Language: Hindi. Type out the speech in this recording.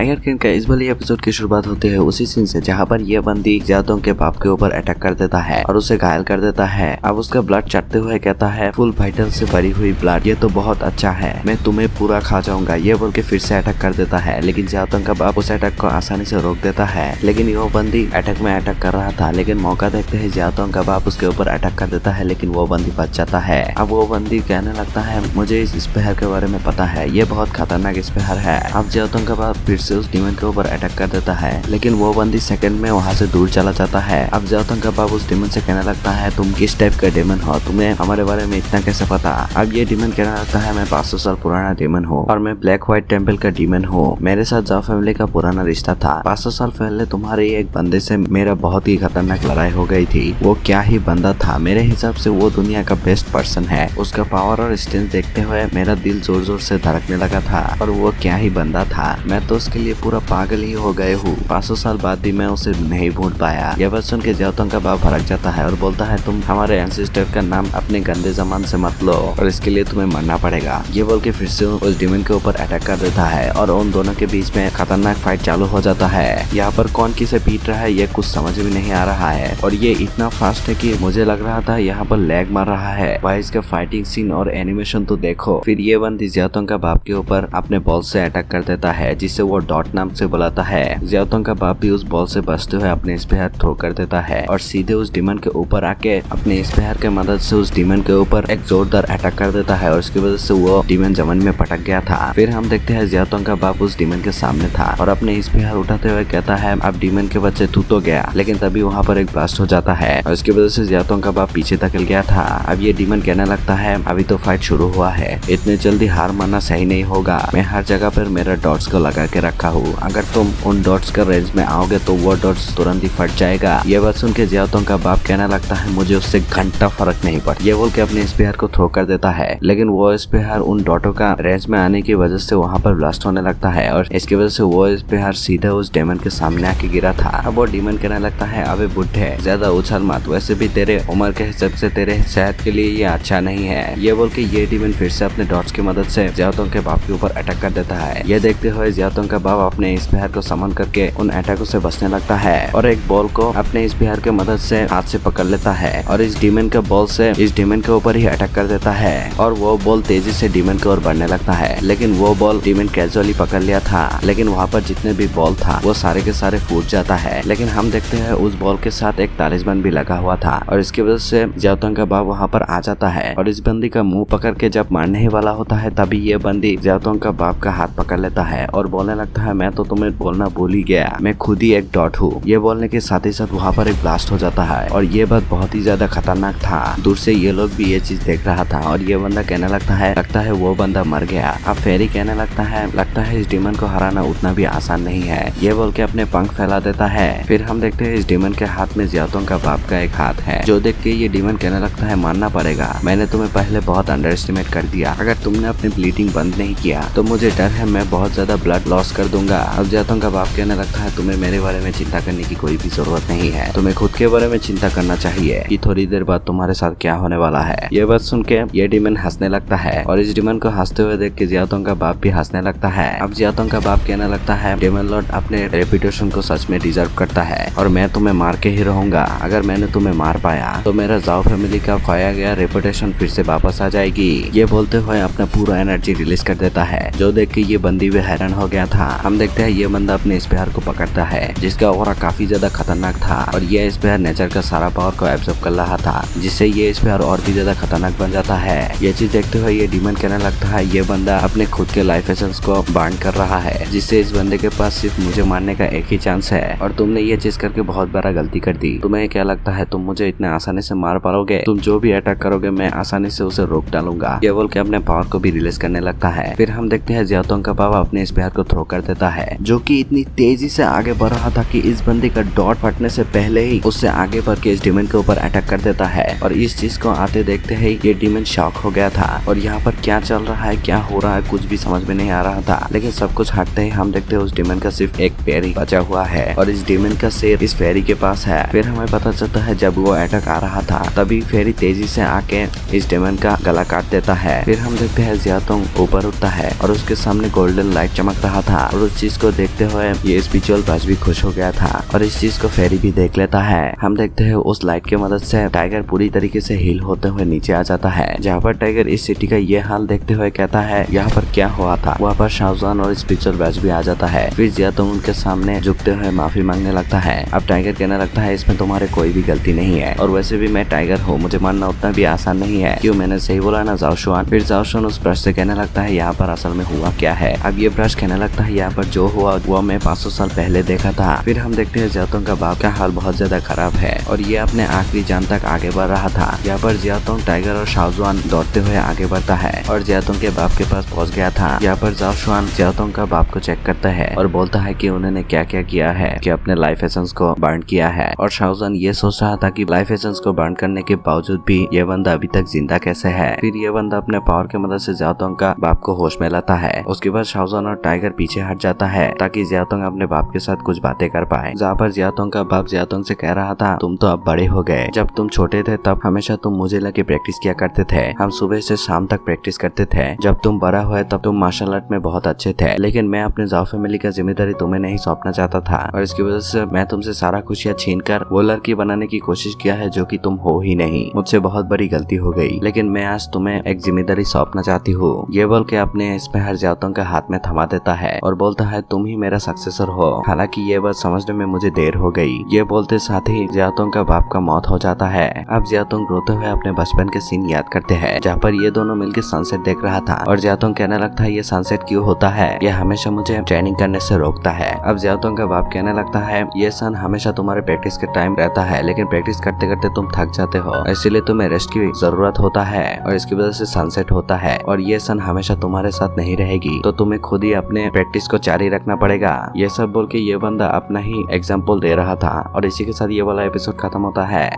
टाइगर किंग का इस वाली एपिसोड की शुरुआत होती है उसी सीन से जहाँ पर ये बंदी जियातोंग के बाप के ऊपर अटैक कर देता है और उसे घायल कर देता है। अब उसका ब्लड चटते हुए कहता है फुल वाइटल से भरी हुई ब्लड, ये तो बहुत अच्छा है, मैं तुम्हें पूरा खा जाऊंगा, ये बोल के फिर से अटैक कर देता है। लेकिन जियातोंग का बाप उस अटैक को आसानी से रोक देता है। लेकिन वो बंदी अटैक में अटैक कर रहा था, लेकिन मौका देखते ही जियातोंग का बाप उसके ऊपर अटैक कर देता है, लेकिन वो बंदी बच जाता है। अब वो बंदी कहने लगता है मुझे इस स्पेयर के बारे में पता है, ये बहुत खतरनाक स्पेयर है। अब जियातोंग का बाप फिर से उस डीमन के ऊपर अटैक कर देता है, लेकिन वो बंदी सेकंड में वहाँ से दूर चला जाता है। अब जियातोंग का बाप उस डीमन से कहने लगता है तुम किस टाइप का डीमन हो, तुम्हें हमारे बारे में इतना कैसे पता। अब ये डीमन कहने लगता है मैं 500 साल पुराना डीमन हूँ और मैं ब्लैक व्हाइट टेम्पल का डीमन हूँ, मेरे साथ जाओ फैमिली का पुराना रिश्ता था। 500 साल पहले तुम्हारे एक बंदे से मेरा बहुत ही खतरनाक लड़ाई हो गई थी, वो क्या ही बंदा था, मेरे हिसाब से वो दुनिया का बेस्ट पर्सन है। उसका पावर और स्ट्रेंथ देखते हुए मेरा दिल जोर जोर से धड़कने लगा था और वो क्या ही बंदा था, मैं तो उसके लिए पूरा पागल ही हो गए हूँ। 500 साल बाद भी मैं उसे नहीं भूल पाया। यह बात सुन के जियातोंग का बाप भड़क जाता है और बोलता है तुम हमारे एंसेस्टर का नाम अपने गंदे जबान से मत लो और इसके लिए तुम्हें मरना पड़ेगा। ये बोल के फिर से उस डीमन के ऊपर अटैक कर देता है और उन दोनों के बीच में खतरनाक फाइट चालू हो जाता है। यहाँ पर कौन किसे पीट रहा है ये कुछ समझ में नहीं आ रहा है और ये इतना फास्ट है कि मुझे लग रहा था यहाँ पर लैग मार रहा है। भाई इसका फाइटिंग सीन और एनिमेशन तो देखो। फिर ये बंदी जियातोंग का बाप के ऊपर अपने बॉल से अटैक कर देता है जिसे वो डॉट नाम से बुलाता है। जियातोंग का बाप भी उस बॉल से बचते हुए अपने स्पेयर थ्रो कर देता है और सीधे उस डीमन के ऊपर आके अपने स्पेयर के मदद से उस डीमन के ऊपर एक जोरदार अटैक कर देता है और उसकी वजह से वो डीमन जमीन में पटक गया था। फिर हम देखते हैं जियातोंग का बाप उस डीमन के सामने था और अपने स्पेयर उठाते हुए कहता है अब डीमन के बच्चे तू तो गया, लेकिन तभी वहाँ पर एक ब्लास्ट हो जाता है और इसकी वजह से जियातोंग का बाप पीछे धकेल गया था। अब ये डीमन कहने लगता है अभी तो फाइट शुरू हुआ है, इतने जल्दी हार मानना सही नहीं होगा, मैं हर जगह पर मेरा डॉट्स को लगा के रखा हूँ, अगर तुम उन डॉट्स का रेंज में आओगे तो वो डॉट्स तुरंत ही फट जाएगा। ये बात सुन के जियातोंग का बाप कहने लगता है मुझे उससे घंटा फर्क नहीं पड़ता, ये बोल के अपने स्पेयर को थ्रो कर देता है, लेकिन वो स्पेयर उन डॉटों का रेंज में आने की वजह से वहाँ पर ब्लास्ट होने लगता है और इसकी वजह से वो स्पेयर सीधा उस डेमन के सामने आके गिरा था। अब वो डीमन कहने लगता है अबे बुड्ढे ज्यादा उछल मत, वैसे भी तेरे उम्र के हिसाब से तेरे सेहत के लिए ये अच्छा नहीं है। ये बोल के ये डीमन फिर से अपने डॉट्स की मदद से जियातोंग के बाप के ऊपर अटैक कर देता है। ये देखते हुए जियातोंग का बाप अपने स्पेयर को समन करके उन अटैकों से बचने लगता है और एक बॉल को अपने स्पेयर के मदद से हाथ से पकड़ लेता है और इस डीमन के बॉल से इस डीमन के ऊपर ही अटैक कर देता है और वो बॉल तेजी से डीमन की ओर बढ़ने लगता है, लेकिन वो बॉल डीमन कैजुअली पकड़ लिया था, लेकिन वहाँ पर जितने भी बॉल था वो सारे के सारे फूट जाता है। लेकिन हम देखते हैं उस बॉल के साथ एक तालिस्मान भी लगा हुआ था और इसकी वजह से जियातोंग का बाप वहाँ पर आ जाता है और इस बंदी का मुंह पकड़ के जब मारने ही वाला होता है तभी ये बंदी जियातोंग का बाप का हाथ पकड़ लेता है और बोलने लगता है मैं तो तुम्हें बोलना भूल ही गया, मैं खुद ही एक डॉट हूँ। ये बोलने के साथ ही साथ वहाँ पर एक ब्लास्ट हो जाता है और ये बात बहुत ही ज्यादा खतरनाक था। दूर से ये लोग भी ये चीज देख रहा था और ये बंदा कहने लगता है वो बंदा मर गया। अब फेरी कहने लगता है इस डीमन को हराना उतना भी आसान नहीं है, ये बोल के अपने पंख फैला देता है। फिर हम देखते हैं इस डीमन के हाथ में जियातोंग का बाप का एक हाथ है, जो देख के ये डीमन कहने लगता है मानना पड़ेगा, मैंने तुम्हें पहले बहुत अंडर एस्टिमेट कर दिया, अगर तुमने अपनी ब्लीडिंग बंद नहीं किया तो मुझे डर है मैं बहुत ज्यादा ब्लड लॉस कर दूंगा। अब जियातोंग का बाप कहने लगता है तुम्हें मेरे बारे में चिंता करने की कोई भी जरूरत नहीं है, तुम्हें खुद के बारे में चिंता करना चाहिए कि थोड़ी देर बाद तुम्हारे साथ क्या होने वाला है। ये बात सुन के ये डीमन हंसने लगता है और इस डीमन को हंसते हुए देख के जियातोंग का बाप भी हंसने लगता है। अब जियातोंग का बाप कहने लगता है डेमन लॉर्ड अपने रेपुटेशन को सच में डिजर्व करता है और मैं तुम्हें मार के ही रहूंगा, अगर मैंने तुम्हें मार पाया तो मेरा जाओ फैमिली का खोया गया रेपुटेशन फिर से वापस आ जाएगी। ये बोलते हुए अपना पूरा एनर्जी रिलीज कर देता है, जो देख के ये बंदी भी हैरान हो गया था। हम देखते हैं ये बंदा अपने स्पेयर को पकड़ता है जिसका ऑरा काफी ज्यादा खतरनाक था और ये स्पेयर नेचर का सारा पावर को एब्जॉर्ब कर रहा था, जिससे ये स्पेयर और भी ज्यादा खतरनाक बन जाता है। ये चीज देखते हुए ये डीमन कहने लगता है ये बंदा अपने खुद के लाइफ एसेंस को बांड कर रहा है, जिससे इस बंदे के पास सिर्फ मुझे मारने का एक ही चांस है और तुमने ये चीज करके बहुत बड़ा गलती कर दी। तुम्हें क्या लगता है तुम मुझे इतने आसानी से मार पाओगे? तुम जो भी अटैक करोगे मैं आसानी से उसे रोक डालूंगा। ये बोल के अपने पावर को भी रिलीज करने लगता है। फिर हम देखते हैं जियातोंग का बाबा अपने स्पेयर को थ्रो कर देता है, जो कि इतनी तेजी से आगे बढ़ रहा था कि इस बंदे का डॉट फटने से पहले ही उससे आगे बढ़ के इस डीमन के ऊपर अटैक कर देता है और इस चीज को आते देखते ही ये डीमन शॉक हो गया था और यहाँ पर क्या चल रहा है क्या हो रहा है कुछ भी समझ में नहीं आ रहा था। लेकिन सब कुछ हटते ही हम देखते हैं उस डीमन का सिर्फ एक पैर ही बचा हुआ है और इस डीमन का सिर इस फेरी के पास है। फिर हमें पता चलता है जब वो अटैक आ रहा था तभी फेरी तेजी से आके इस डीमन का गला काट देता है। फिर हम देखते हैं जियातोंग ऊपर उठता है और उसके सामने गोल्डन लाइट चमक रहा था और उस चीज को देखते हुए ये स्पिरिचुअल बज भी खुश हो गया था और इस चीज को फेरी भी देख लेता है। हम देखते हैं उस लाइट की मदद से टाइगर पूरी तरीके से हील होते हुए नीचे आ जाता है, जहाँ पर टाइगर इस सिटी का ये हाल देखते हुए कहता है यहाँ पर क्या हुआ था। वहाँ पर शाहजहान और स्पिरिचुअल बज भी आ जाता है। फिर जियातोंग उनके सामने झुकते हुए माफी मांगने लगता है। अब टाइगर कहने लगता है इसमें तुम्हारे कोई भी गलती नहीं है और वैसे भी मैं टाइगर हूँ, मुझे मारना उतना भी आसान नहीं है। क्यों, मैंने सही बोला ना जाओ शुआन। फिर जाओ शुआन उस ब्रश से कहने लगता है यहाँ पर असल में हुआ क्या है। अब ये ब्रश कहने लगता है यहाँ पर जो हुआ वो मैं 500 साल पहले देखा था। फिर हम देखते हैं जियातोंग का बाप का हाल बहुत ज्यादा खराब है और ये अपने आखिरी जान तक आगे बढ़ रहा था। यहाँ पर जियातोंग टाइगर और शाहजहान दौड़ते हुए आगे बढ़ता है और जियातोंग के बाप के पास पहुँच गया था। यहाँ पर जाओ शुआन जियातोंग का बाप को चेक करता है और बोलता है कि उन्होंने क्या क्या किया है, कि अपने लाइफ एसेंस को बर्न किया है। और शाहजहान ये सोच रहा था कि लाइफ एसेंस को बर्न करने के बावजूद भी ये बंदा अभी तक जिंदा कैसे है। फिर ये बंदा अपने पावर की मदद से जियातोंग का बाप को होश में लाता है। उसके बाद शाहजहान और टाइगर पीछे हट जाता है ताकि जियातोंग अपने बाप के साथ कुछ बातें कर पाए। जहाँ पर जियातोंग का बाप जियातोंग से कह रहा था तुम तो अब बड़े हो गए, जब तुम छोटे थे तब हमेशा तुम मुझे लेके प्रैक्टिस किया करते थे, हम सुबह से शाम तक प्रैक्टिस करते थे। जब तुम बड़ा हुए तब तुम मार्शल आर्ट में बहुत अच्छे थे, लेकिन मैं अपने जाओ फैमिली का जिम्मेदारी तुम्हें नहीं सौंपना चाहता था और इसकी वजह से मैं तुमसे सारा खुशियाँ छीन कर वो लड़की बनाने की कोशिश किया है जो कि तुम हो ही नहीं। मुझसे बहुत बड़ी गलती हो गई, लेकिन मैं आज तुम्हें एक जिम्मेदारी सौंपना चाहती हूँ। ये बोल के अपने इसमें जियातोंग का हाथ में थमा देता है और बोलता है तुम ही मेरा सक्सेसर हो। हालांकि ये बात समझने में मुझे देर हो गई। ये बोलते साथ ही जियातोंग का बाप का मौत हो जाता है। अब जियातोंग रोते हुए अपने बचपन के सीन याद करते हैं जहाँ पर ये दोनों मिलकर सनसेट देख रहा था और जियातोंग कहने लगता है ये सनसेट क्यों होता है, ये हमेशा मुझे ट्रेनिंग करने से रोकता है। अब जियातोंग का बाप कहने लगता है ये सन हमेशा तुम्हारे प्रैक्टिस के टाइम रहता है, लेकिन प्रैक्टिस करते करते तुम थक जाते हो, इसीलिए तुम्हें रेस्ट की जरूरत होता है और इसकी वजह से सनसेट होता है और ये सन हमेशा तुम्हारे साथ नहीं रहेगी, तो तुम्हें खुद ही अपने प्रैक्टिस को जारी रखना पड़ेगा। ये सब बोल के ये बंदा अपना ही एग्जाम्पल दे रहा था और इसी के साथ ये वाला एपिसोड खत्म होता है।